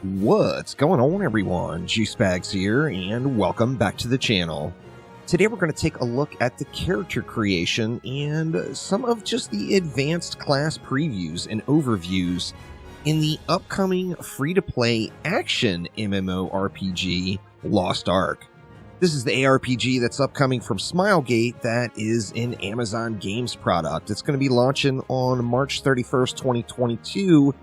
What's going on, everyone? Juicebags here, and welcome back to the channel. Today we're going to take a look at the character creation and some of just the advanced class previews and overviews in the upcoming free-to-play action MMORPG, Lost Ark. This is the ARPG that's upcoming from Smilegate that is an Amazon Games product. It's going to be launching on March 31st, 2022.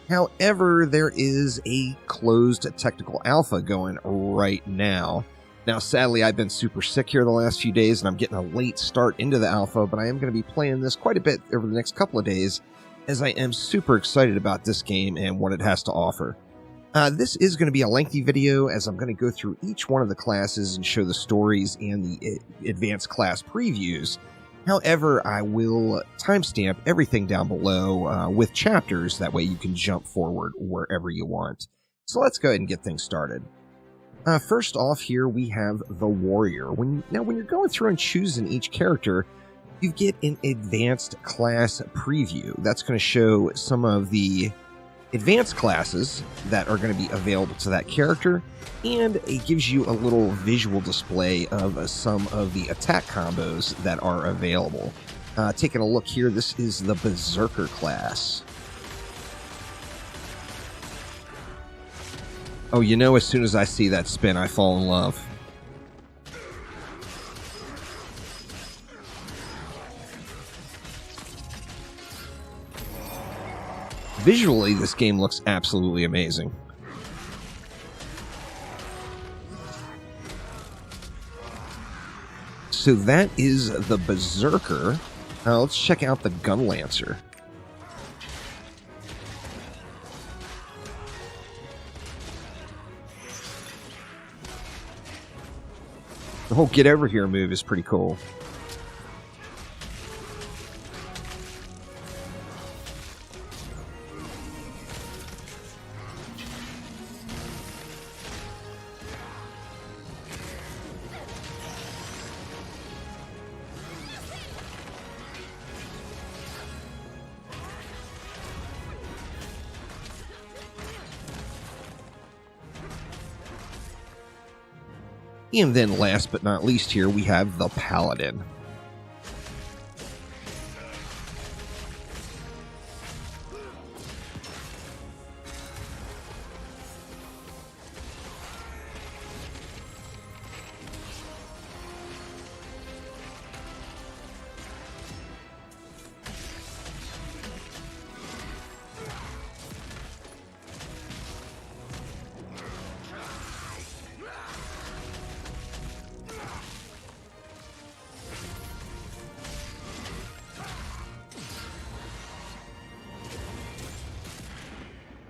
However, there is a closed technical alpha going right now. Now, sadly, I've been super sick here the last few days, and I'm getting a late start into the alpha, but I am going to be playing this quite a bit over the next couple of days, as I am super excited about this game and what it has to offer. This is going to be a lengthy video, as I'm going to go through each one of the classes and show the stories and the advanced class previews. However, I will timestamp everything down below with chapters, that way you can jump forward wherever you want. So let's go ahead and get things started. First off here, we have the Warrior. When you're going through and choosing each character, you get an advanced class preview. That's going to show some of the advanced classes that are going to be available to that character, and it gives you a little visual display of some of the attack combos that are available. Taking a look here, this is the Berserker class. Oh, you know, as soon as I see that spin, I fall in love. Visually, this game looks absolutely amazing. So that is the Berserker. Let's check out the Gun Lancer. The whole get over here move is pretty cool. And then last but not least here, we have the Paladin.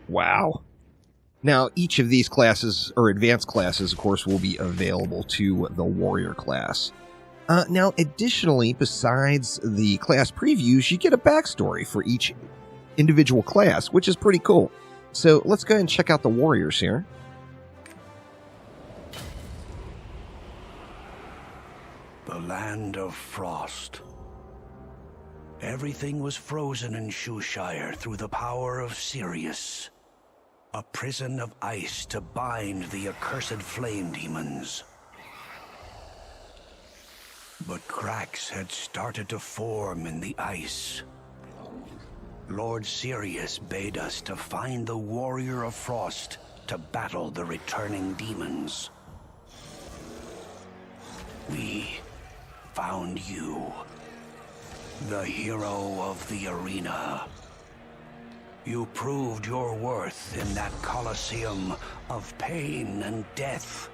Wow. Now, each of these classes, or advanced classes, of course, will be available to the Warrior class. Now, additionally, besides the class previews, you get a backstory for each individual class, which is pretty cool. So let's go ahead and check out the Warriors here. The land of frost. Everything was frozen in Shoeshire through the power of Sirius. A prison of ice to bind the accursed flame demons. But cracks had started to form in the ice. Lord Sirius bade us to find the Warrior of Frost to battle the returning demons. We found you, the hero of the arena. You proved your worth in that coliseum of pain and death.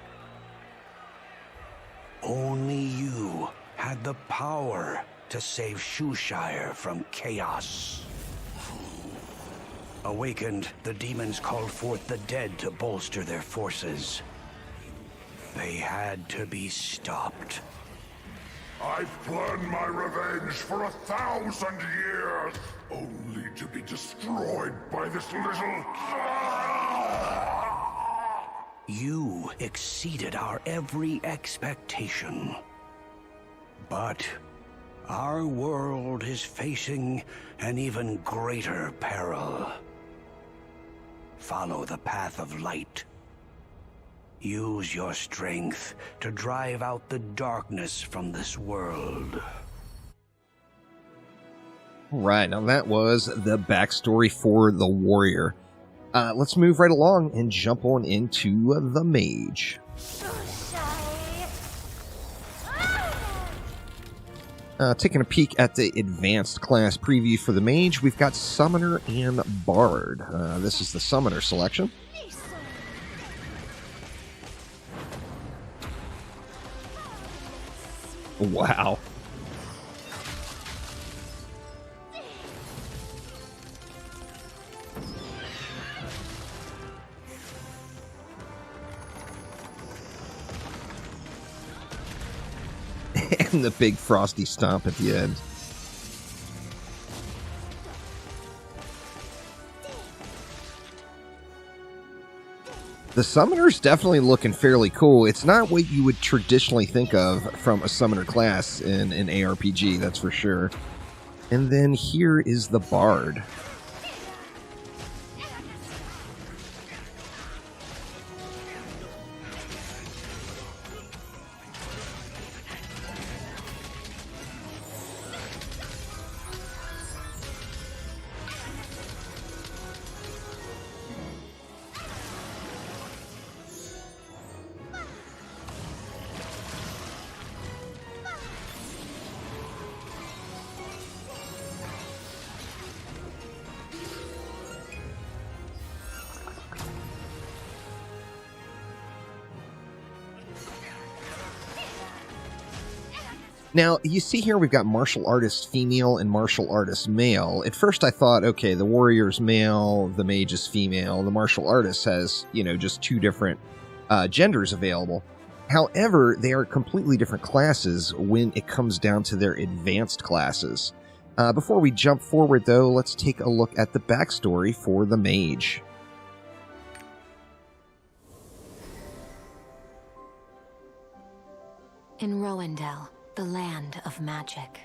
Only you had the power to save Shoeshire from chaos. Awakened, the demons called forth the dead to bolster their forces. They had to be stopped. I've planned my revenge for 1,000 years, only to be destroyed by this little... You exceeded our every expectation. But our world is facing an even greater peril. Follow the path of light. Use your strength to drive out the darkness from this world. Right, now that was the backstory for the warrior. Let's move right along and jump on into the mage. Taking a peek at the advanced class preview for the mage, we've got Summoner and Bard. This is the Summoner selection. Wow. And the big frosty stomp at the end. The Summoner's definitely looking fairly cool. It's not what you would traditionally think of from a Summoner class in an ARPG, that's for sure. And then here is the Bard. Now, you see here we've got martial artist female and martial artist male. At first I thought, okay, the warrior's male, the mage is female, the martial artist has, just two different genders available. However, they are completely different classes when it comes down to their advanced classes. Before we jump forward, though, let's take a look at the backstory for the mage. In Rowendell, the land of magic,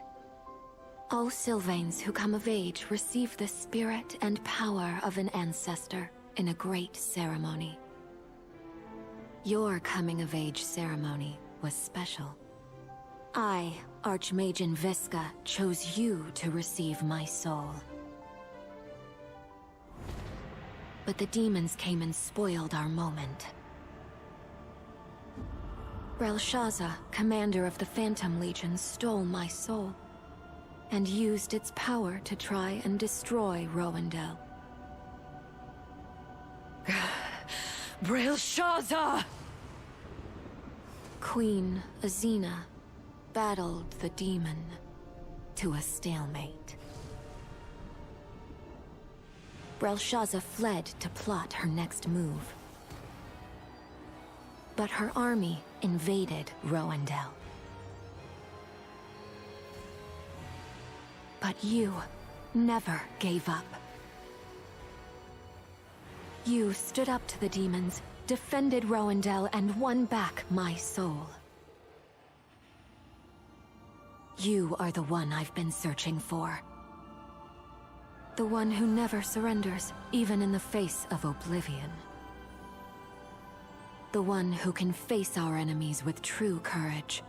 all Sylvains who come of age receive the spirit and power of an ancestor in a great ceremony. Your coming-of-age ceremony was special. I, Archmage Visca, chose you to receive my soul. But the demons came and spoiled our moment. Belshazzar, commander of the Phantom Legion, stole my soul and used its power to try and destroy Rowendell. Belshazzar! Queen Azina battled the demon to a stalemate. Belshazzar fled to plot her next move. But her army invaded Rowendell. But you never gave up. You stood up to the demons, defended Rowendell, and won back my soul. You are the one I've been searching for. The one who never surrenders, even in the face of oblivion. The one who can face our enemies with true courage.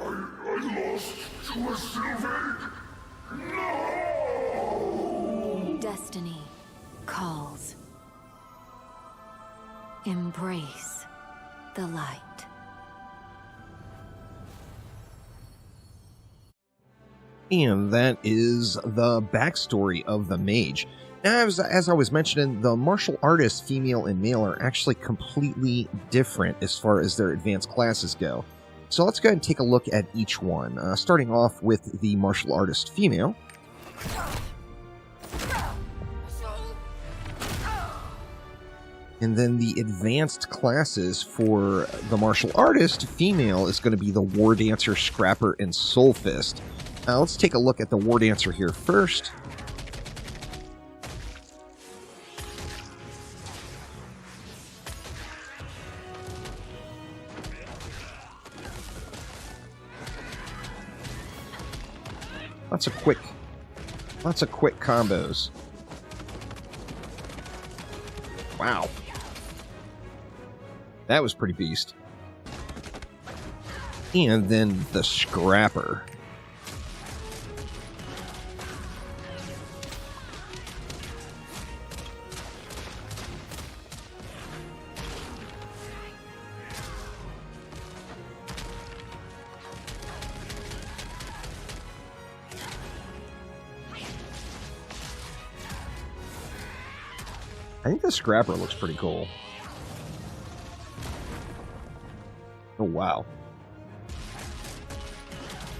I lost to a Sylvain? No! Destiny calls. Embrace the light. And that is the backstory of the mage. Now, as I was mentioning, the martial artists, female and male, are actually completely different as far as their advanced classes go. So let's go ahead and take a look at each one, starting off with the martial artist female. And then the advanced classes for the martial artist female is going to be the War Dancer, Scrapper, and Soul Fist. Let's take a look at the War Dancer here first. Lots of quick combos. Wow. That was pretty beast. And then the Scrapper. I think the Scrapper looks pretty cool. Oh, wow.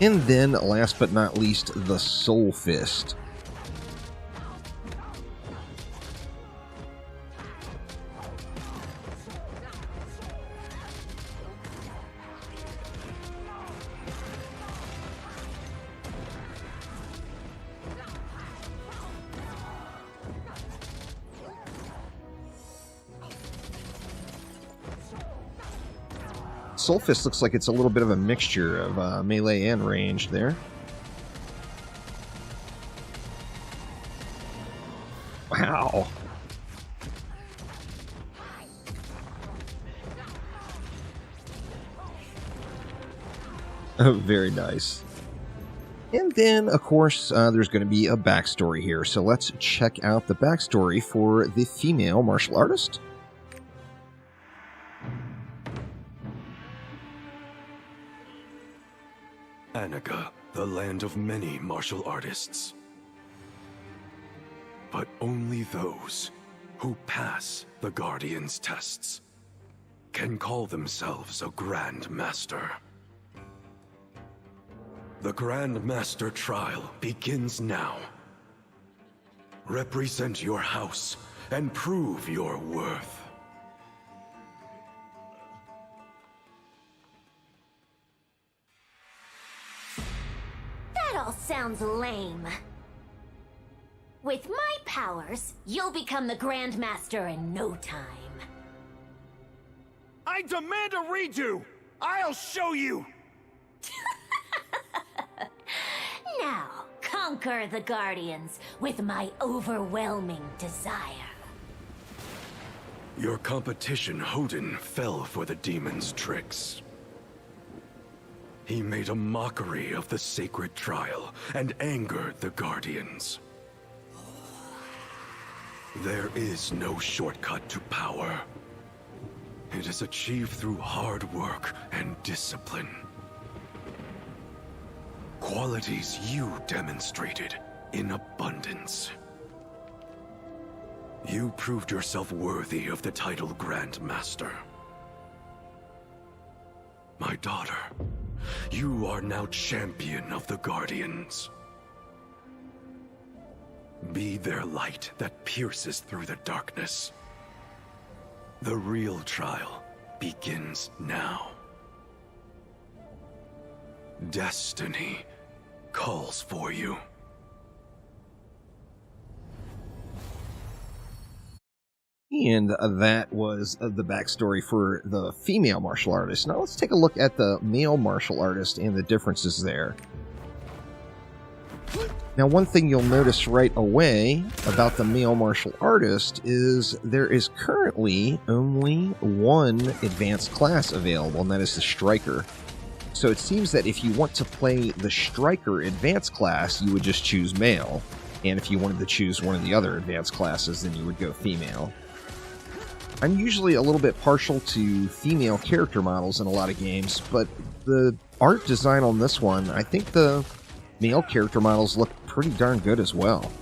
And then, last but not least, the Soul Fist. Soul Fist looks like it's a little bit of a mixture of melee and range there. Wow. Oh, very nice. And then, of course, there's going to be a backstory here. So let's check out the backstory for the female martial artist. Annika, the land of many martial artists. But only those who pass the Guardian's tests can call themselves a Grand Master. The Grand Master trial begins now. Represent your house and prove your worth. That all sounds lame. With my powers, you'll become the Grand Master in no time. I demand a redo! I'll show you! Now, conquer the Guardians with my overwhelming desire. Your competition, Hodin, fell for the demon's tricks. He made a mockery of the sacred trial and angered the Guardians. There is no shortcut to power. It is achieved through hard work and discipline. Qualities you demonstrated in abundance. You proved yourself worthy of the title Grand Master. My daughter, you are now champion of the Guardians. Be their light that pierces through the darkness. The real trial begins now. Destiny calls for you. And that was the backstory for the female martial artist. Now let's take a look at the male martial artist and the differences there. Now, one thing you'll notice right away about the male martial artist is there is currently only one advanced class available, and that is the Striker. So it seems that if you want to play the Striker advanced class, you would just choose male. And if you wanted to choose one of the other advanced classes, then you would go female. I'm usually a little bit partial to female character models in a lot of games, but the art design on this one, I think the male character models look pretty darn good as well.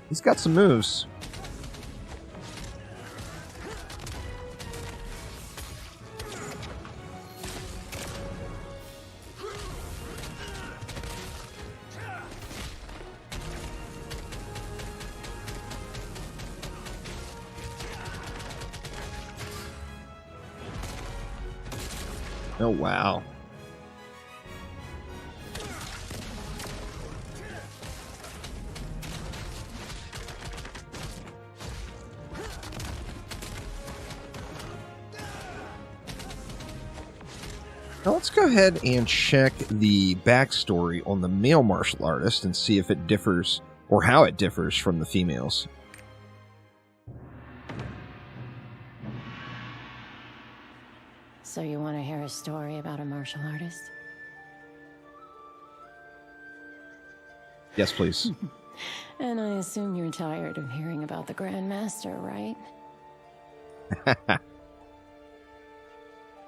He's got some moves. Oh, wow. Now let's go ahead and check the backstory on the male martial artist and see if it differs, or how it differs from the females. So you want to hear a story about a martial artist? Yes, please. And I assume you're tired of hearing about the Grand Master, right?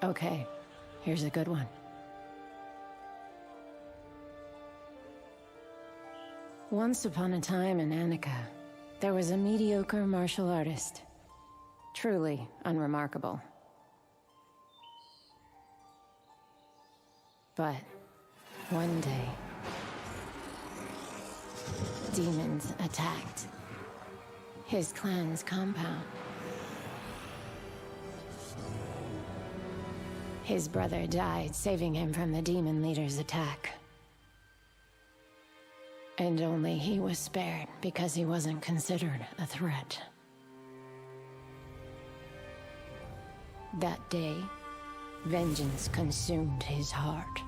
Okay, here's a good one. Once upon a time in Annika, there was a mediocre martial artist. Truly unremarkable. But one day, demons attacked his clan's compound. His brother died, saving him from the demon leader's attack. And only he was spared because he wasn't considered a threat. That day, vengeance consumed his heart.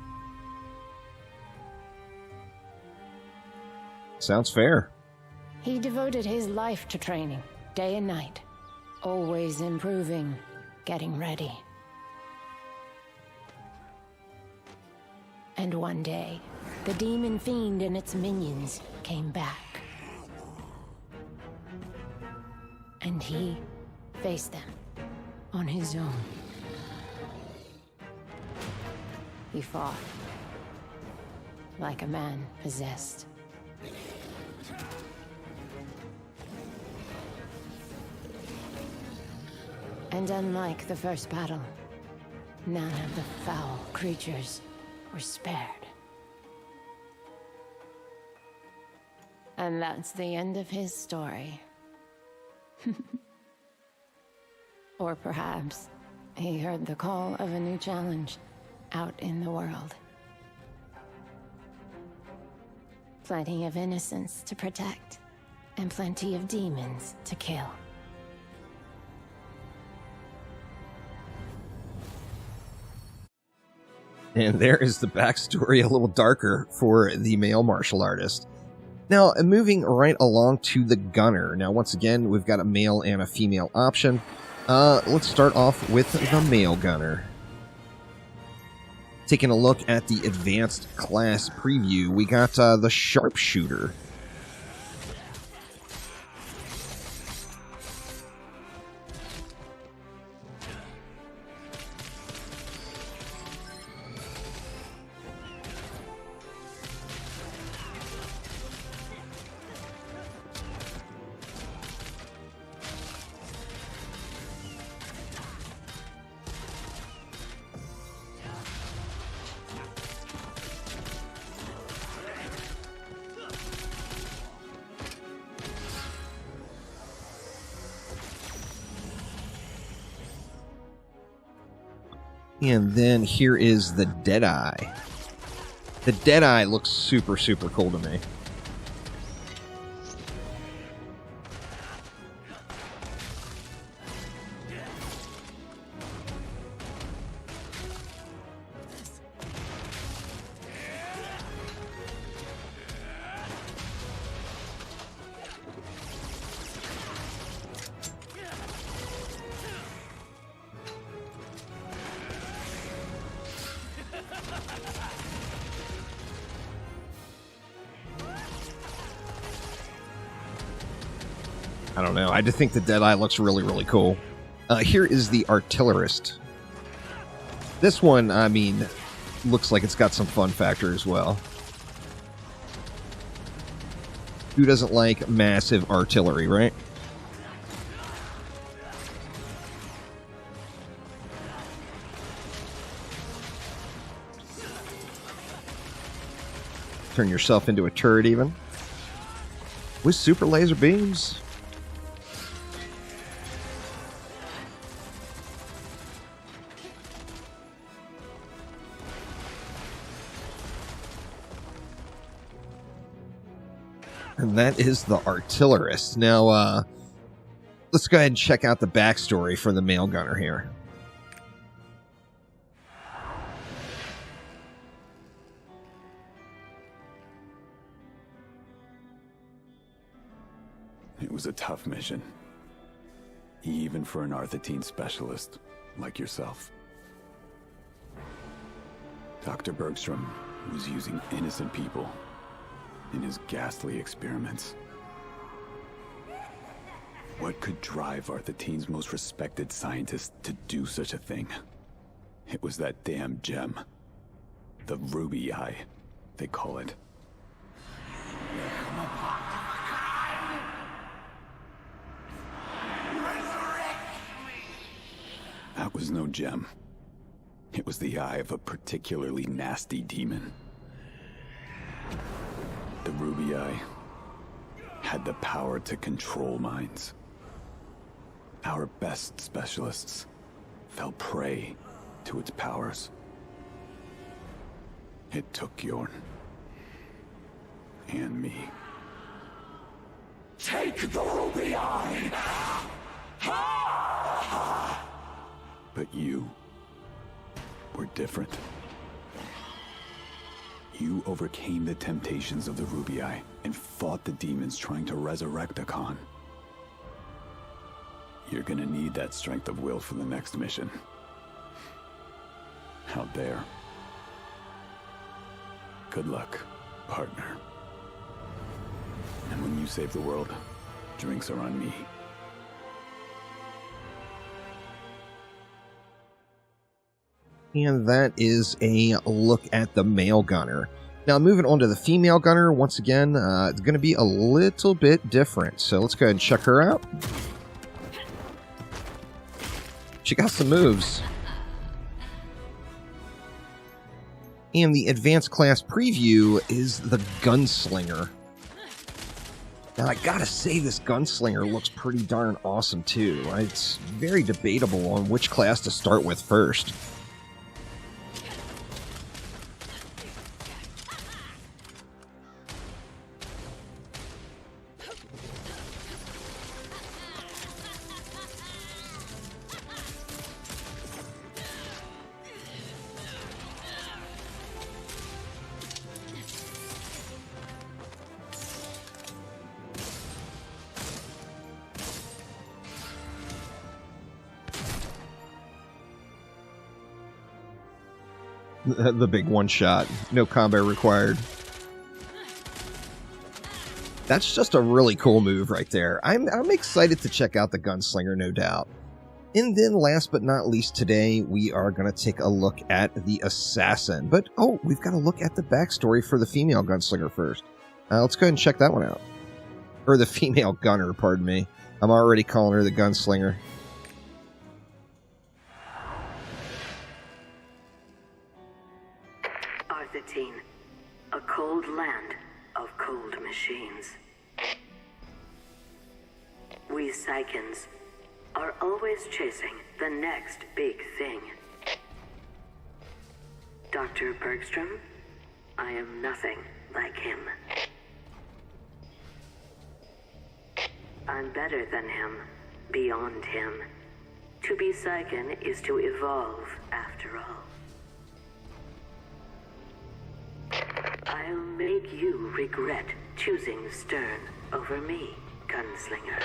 Sounds fair. He devoted his life to training, day and night. Always improving, getting ready. And one day, the demon fiend and its minions came back. And he faced them on his own. He fought like a man possessed. And unlike the first battle, none of the foul creatures were spared. And that's the end of his story. Or perhaps he heard the call of a new challenge out in the world. Plenty of innocents to protect, and plenty of demons to kill. And there is the backstory, a little darker for the male martial artist. Now, moving right along to the gunner. Now, once again, we've got a male and a female option. Let's start off with the male gunner. Taking a look at the advanced class preview, we got the sharpshooter. And then here is the Deadeye. The Deadeye looks super, super cool to me. I don't know. I just think the Deadeye looks really, really cool. Here is the Artillerist. This one, I mean, looks like it's got some fun factor as well. Who doesn't like massive artillery, right? Turn yourself into a turret even. With super laser beams. And that is the Artillerist. Now, let's go ahead and check out the backstory for the male gunner here. It was a tough mission. Even for an Arthetine specialist like yourself. Dr. Bergstrom was using innocent people in his ghastly experiments. What could drive Arthetine's most respected scientist to do such a thing? It was that damn gem. The ruby eye, they call it. That was no gem. It was the eye of a particularly nasty demon. The ruby eye had the power to control minds. Our best specialists fell prey to its powers. It took Yorn and me. Take the ruby eye! But you were different. You overcame the temptations of the ruby eye and fought the demons trying to resurrect Akan. You're gonna need that strength of will for the next mission. Out there. Good luck, partner. And when you save the world, drinks are on me. And that is a look at the male gunner. Now, moving on to the female gunner, once again, it's going to be a little bit different. So let's go ahead and check her out. She got some moves. And the advanced class preview is the Gunslinger. Now, I gotta say, this Gunslinger looks pretty darn awesome, too. It's very debatable on which class to start with first. The big one shot, no combo required. That's just a really cool move right there. I'm excited to check out the Gunslinger, no doubt. And then last but not least today, we are going to take a look at the Assassin. But, oh, we've got to look at the backstory for the female Gunslinger first. Let's go ahead and check that one out. Or the female gunner, pardon me. I'm already calling her the Gunslinger. A cold land of cold machines. We Psychons are always chasing the next big thing. Dr. Bergstrom, I am nothing like him. I'm better than him, beyond him. To be Psychon is to evolve, after all. I'll make you regret choosing Stern over me, Gunslinger.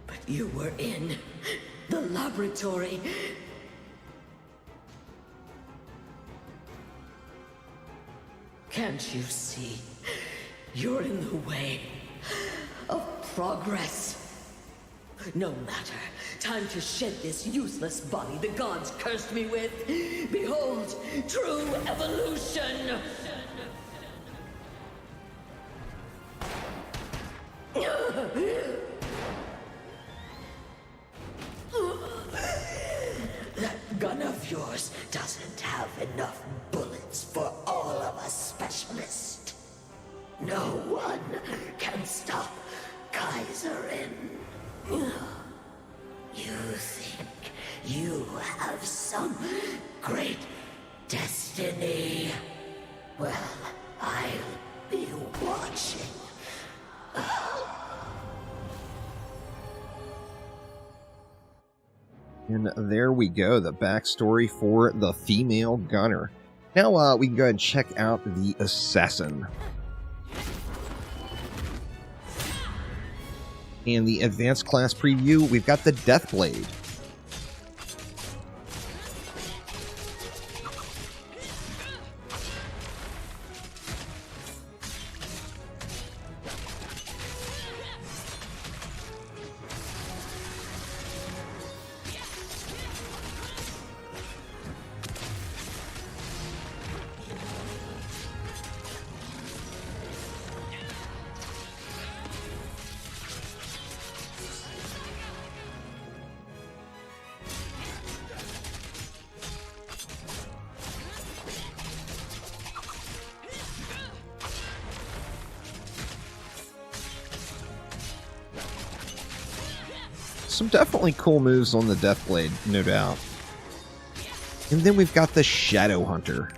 But you were in the laboratory. Can't you see? You're in the way of progress. No matter. Time to shed this useless body the gods cursed me with. Behold, true evolution! That gun of yours doesn't have enough bullets for all of us specialists. No one can stop Kaiserin. You think you have some great destiny? And there we go, the backstory for the female gunner. Now we can go ahead and check out the Assassin. In the advanced class preview, we've got the Deathblade. Some definitely cool moves on the Deathblade, no doubt. And then we've got the Shadow Hunter.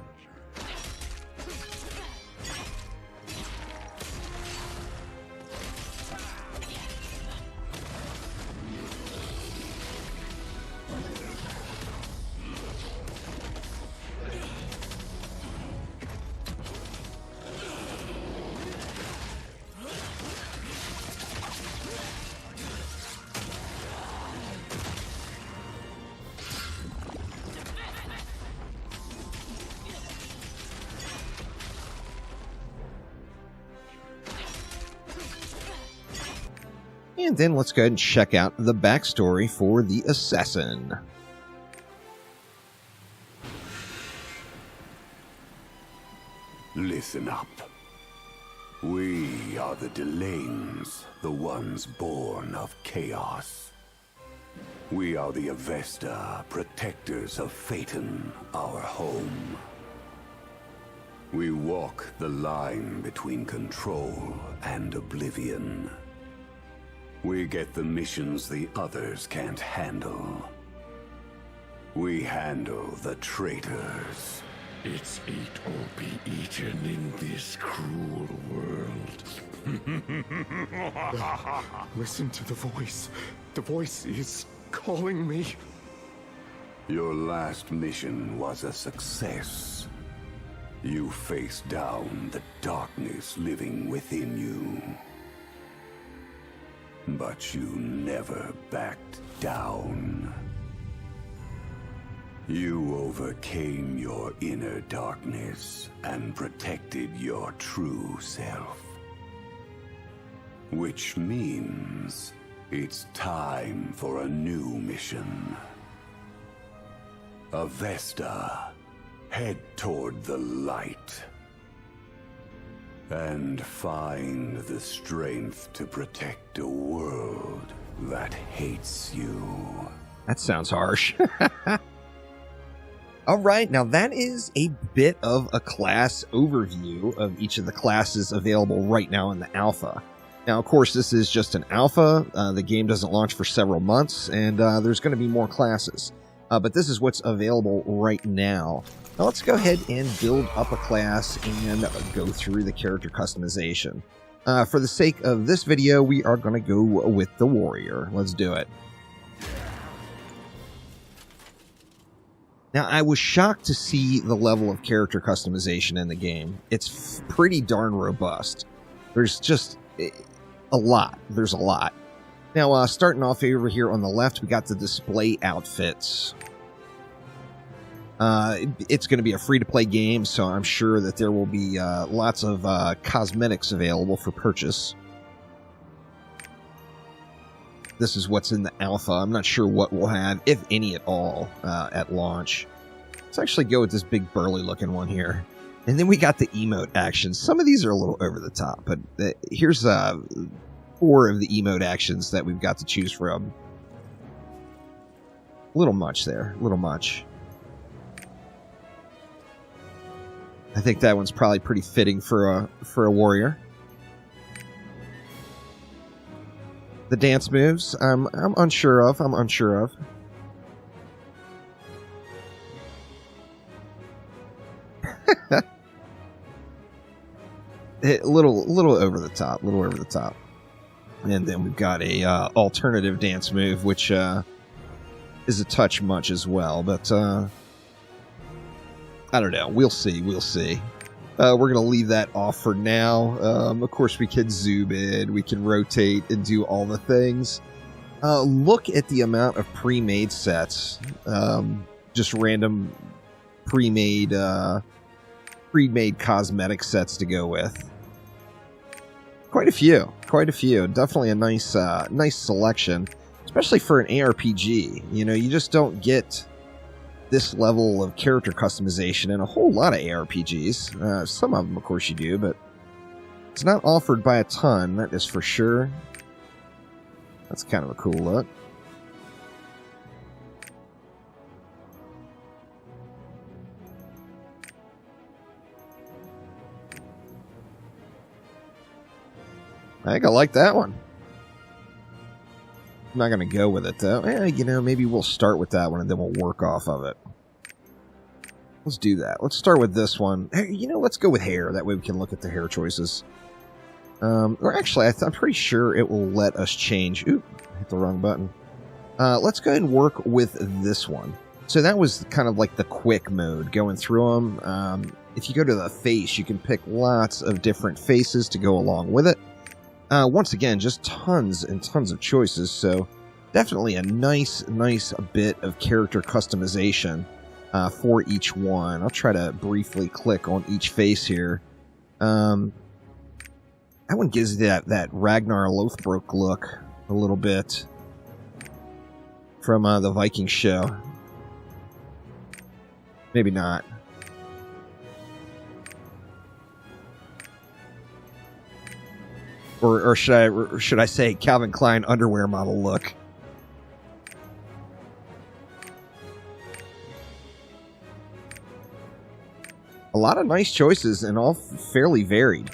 And then let's go ahead and check out the backstory for the Assassin. Listen up. We are the Delanes, the ones born of chaos. We are the Avesta, protectors of Phaeton, our home. We walk the line between control and oblivion. We get the missions the others can't handle. We handle the traitors. It's eat or be eaten in this cruel world. Listen to the voice. The voice is calling me. Your last mission was a success. You faced down the darkness living within you. But you never backed down. You overcame your inner darkness and protected your true self. Which means it's time for a new mission. Avesta, head toward the light. And find the strength to protect a world that hates you. That sounds harsh. Alright, now that is a bit of a class overview of each of the classes available right now in the alpha. Now, of course, this is just an alpha. The game doesn't launch for several months, and there's going to be more classes. But this is what's available right now. Now let's go ahead and build up a class and go through the character customization. For the sake of this video, we are going to go with the warrior. Let's do it. Now, I was shocked to see the level of character customization in the game. It's pretty darn robust. There's just a lot. There's a lot. Now, starting off over here on the left, we got the display outfits. It's going to be a free-to-play game, so I'm sure that there will be lots of cosmetics available for purchase. This is what's in the alpha. I'm not sure what we'll have, if any at all, at launch. Let's actually go with this big burly-looking one here. And then we got the emote actions. Some of these are a little over the top, but here's 4 of the emote actions that we've got to choose from. A little much there. A little much. I think that one's probably pretty fitting for a warrior. The dance moves, I'm unsure of. I'm unsure of. A little over the top. A little over the top. And then we've got a alternative dance move, which is a touch much as well, but I don't know. We'll see. We'll see. We're going to leave that off for now. Of course, we can zoom in, we can rotate and do all the things. Look at the amount of pre-made sets. Just random pre-made cosmetic sets to go with. Quite a few. Definitely a nice selection, especially for an ARPG. You know, you just don't get this level of character customization in a whole lot of ARPGs. Some of them, of course, you do, but it's not offered by a ton, that is for sure. That's kind of a cool look. I think I like that one. I'm not going to go with it, though. You know, maybe we'll start with that one and then we'll work off of it. Let's do that. Let's start with this one. Hey, you know, let's go with hair. That way we can look at the hair choices. Or actually, I'm pretty sure it will let us change. Oop, hit the wrong button. Let's go ahead and work with this one. So that was kind of like the quick mode, going through them. If you go to the face, you can pick lots of different faces to go along with it. Once again, just tons and tons of choices, so definitely a nice bit of character customization for each one. I'll try to briefly click on each face here. That one gives you that Ragnar Lothbrok look a little bit from the Viking show. Maybe not. Or should I say Calvin Klein underwear model look? A lot of nice choices and all fairly varied.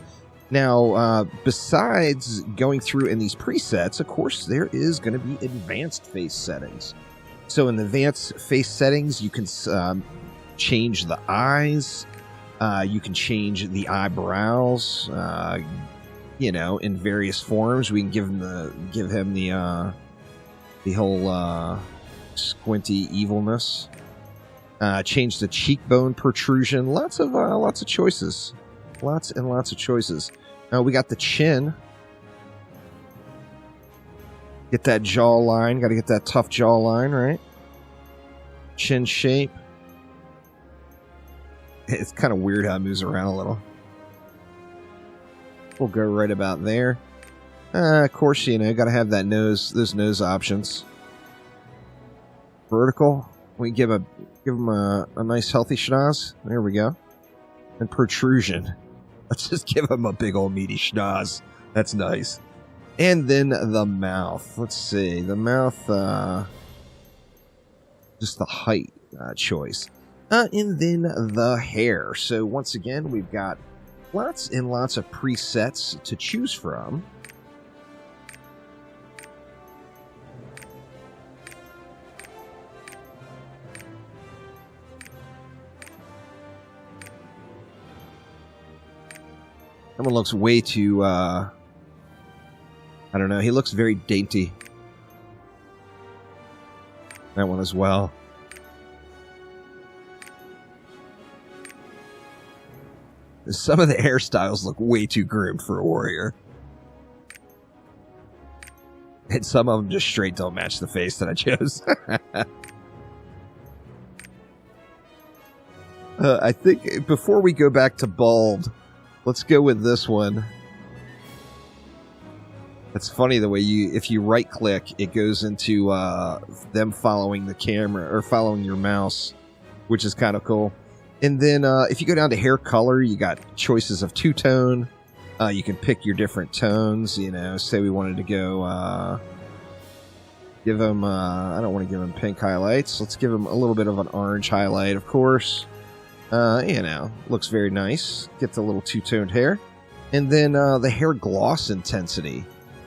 Now, besides going through in these presets, of course, there is going to be advanced face settings. So in the advanced face settings, you can change the eyes. You can change the eyebrows. You know, in various forms. We can give him the whole squinty evilness. Change the cheekbone protrusion. Lots of choices. Lots and lots of choices. Now we got the chin. Get that jawline. Got to get that tough jawline, right? Chin shape. It's kind of weird how it moves around a little. We'll go right about there. Of course, you know, got to have that nose. Those nose options. Vertical. We give him a nice healthy schnoz. There we go. And protrusion. Let's just give him a big old meaty schnoz. That's nice. And then the mouth. Let's see. The mouth, just the height choice. And then the hair. So once again, we've got lots and lots of presets to choose from. That one looks way too, I don't know, he looks very dainty. That one as well. Some of the hairstyles look way too groomed for a warrior. And some of them just straight don't match the face that I chose. I think before we go back to bald, let's go with this one. It's funny the way if you right click, it goes into them following the camera or following your mouse, which is kind of cool. And then if you go down to hair color, you got choices of two-tone. You can pick your different tones. You know, say we wanted to go give them, I don't want to give them pink highlights. Let's give them a little bit of an orange highlight, of course. You know, looks very nice. Get the little two-toned hair. And then the hair gloss intensity.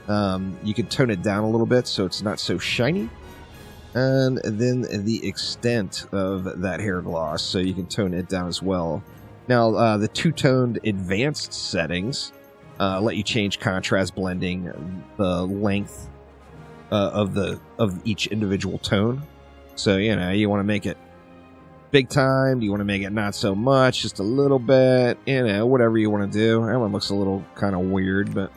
You can tone it down a little bit so it's not so shiny. And then the extent of that hair gloss, so you can tone it down as well. Now, the two-toned advanced settings let you change contrast blending, the length of each individual tone. So, you know, you want to make it big time? Do you want to make it not so much? Just a little bit? You know, whatever you want to do. That one looks a little kind of weird, but...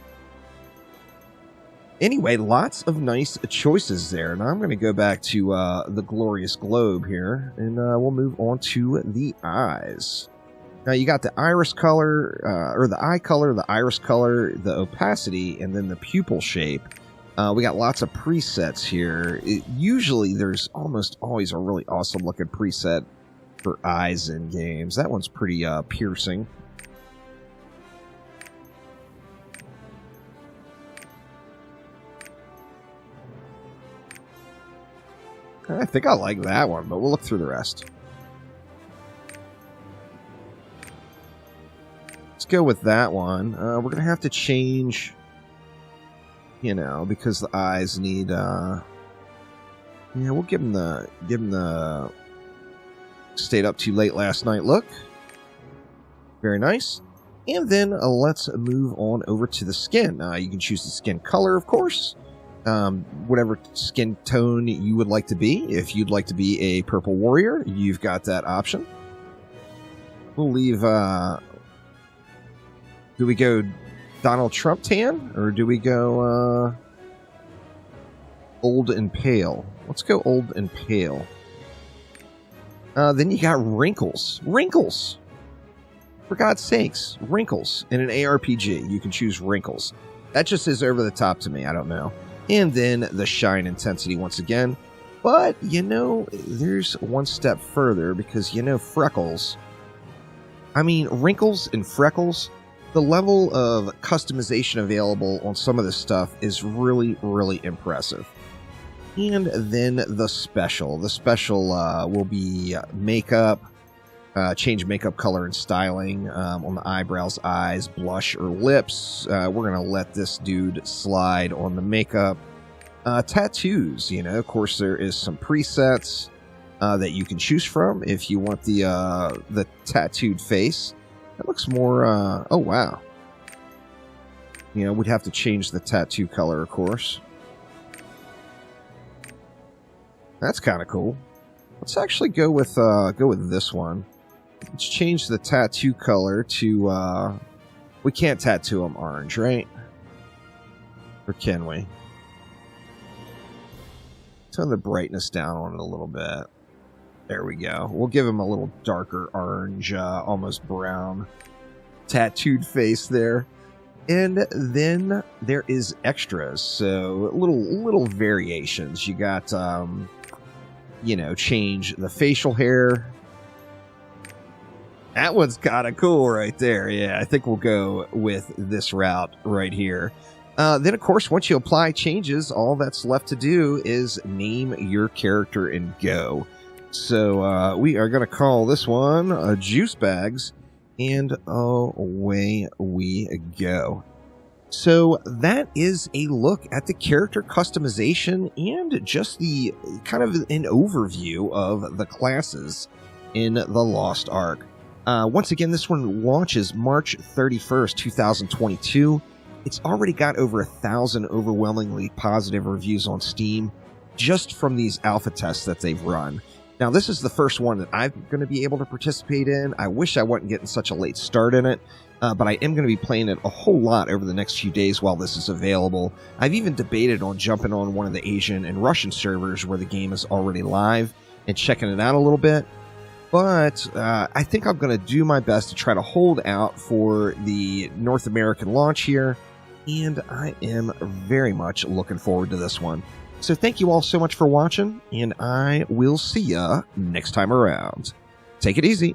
Anyway, lots of nice choices there. Now I'm going to go back to the glorious globe here, and we'll move on to the eyes. Now you got the iris color, or the eye color, the iris color, the opacity, and then the pupil shape. We got lots of presets here. Usually there's almost always a really awesome looking preset for eyes in games. That one's pretty piercing. I think I like that one, but we'll look through the rest. Let's go with that one. We're going to have to change, you know, because the eyes need, yeah, we'll give him the stayed up too late last night look. Very nice. And then let's move on over to the skin. You can choose the skin color, of course. Whatever skin tone you would like to be. If you'd like to be a purple warrior, you've got that option. We'll leave, do we go Donald Trump tan, or do we go, old and pale? Let's go old and pale. Then you got wrinkles. Wrinkles! For God's sakes, wrinkles. In an ARPG, you can choose wrinkles. That just is over the top to me, I don't know. And then the shine intensity once again. But, you know, there's one step further, because, you know, freckles. I mean, wrinkles and freckles, the level of customization available on some of this stuff is really, really impressive. And then the special. The special will be makeup, change makeup color and styling on the eyebrows, eyes, blush, or lips. We're going to let this dude slide on the makeup. Tattoos, you know, of course there is some presets that you can choose from if you want the tattooed face. That looks more, oh wow. You know, we'd have to change the tattoo color, of course. That's kind of cool. Let's actually go with this one. Let's change the tattoo color to, we can't tattoo him orange, right? Or can we? Turn the brightness down on it a little bit. There we go. We'll give him a little darker orange, almost brown tattooed face there. And then there is extras, so little variations. You got, you know, change the facial hair. That one's kind of cool right there. Yeah, I think we'll go with this route right here. Then, of course, once you apply changes, all that's left to do is name your character and go. So we are going to call this one Juice Bags, and away we go. So that is a look at the character customization and just the kind of an overview of the classes in the Lost Ark. Once again, this one launches March 31st, 2022. It's already got over 1,000 overwhelmingly positive reviews on Steam just from these alpha tests that they've run. Now, this is the first one that I'm going to be able to participate in. I wish I wasn't getting such a late start in it, but I am going to be playing it a whole lot over the next few days while this is available. I've even debated on jumping on one of the Asian and Russian servers where the game is already live and checking it out a little bit. But I think I'm going to do my best to try to hold out for the North American launch here, and I am very much looking forward to this one. So thank you all so much for watching, and I will see ya next time around. Take it easy.